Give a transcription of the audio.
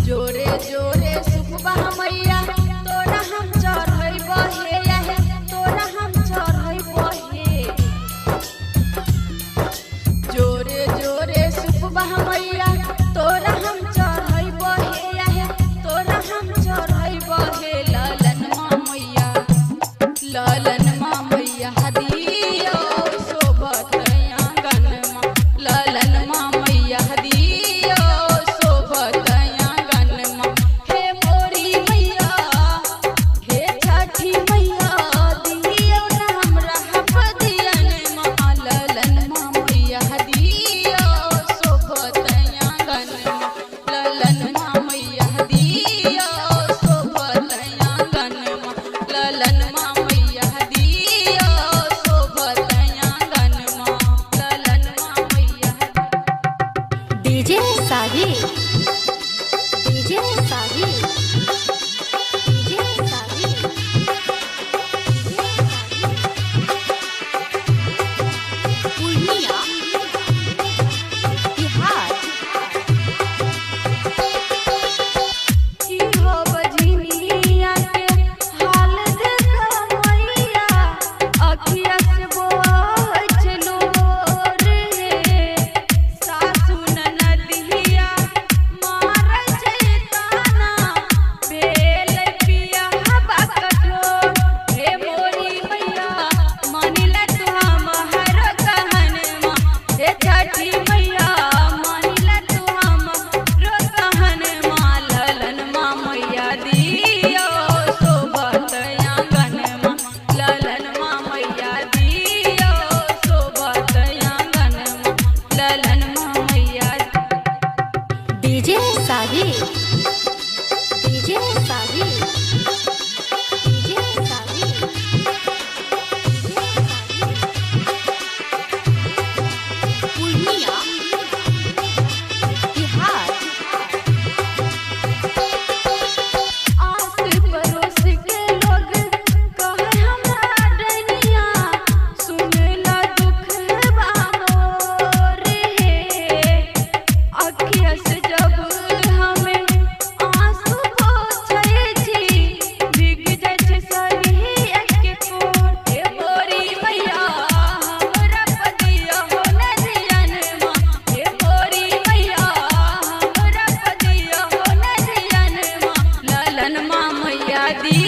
जोरे जोरे सुखबा मैया तोरा हम चढ़ई बहे आहे तोरा हम चढ़ई बहे जोरे जोरे सुखबा मैया तोरा हम चढ़ई बहे आहे तोरा हम चढ़ई बहे ललन मां मैया हदियो शोभत आंगन मां ललन मां मैया हदियो शोभत डीजे साही डीजे साही डीजे साही पूर्णिया बिहार की हो बजनिया के हाल देखा मैया अखिया से बोझ लो रे सासु ननदिया मार चैताना बेल पिया हवा कठोर हे मोरी मैया मानिला तू हमार कहनमा हे छठी मैया मानिला तू हमार कहनमा ललन मां मैया दियो शोभत आंगनमा ललन मां मैया दियो शोभत आंगनमा ललन मां मैया डीजे साही डीजे साही डीजे साही पूर्णिया बिहार आस पड़ोस के लोग कहे हमरा डनिया सुनेला दुख बामोरे अखिया से जब हमें आंसू पोछे छी भीग जाय छै सही के कोर हे मोरी मैया हमरा पदिया हो नदियनमा हे मोरी मैया हमरा पदिया हो नदियनमा ललन मां मैया दी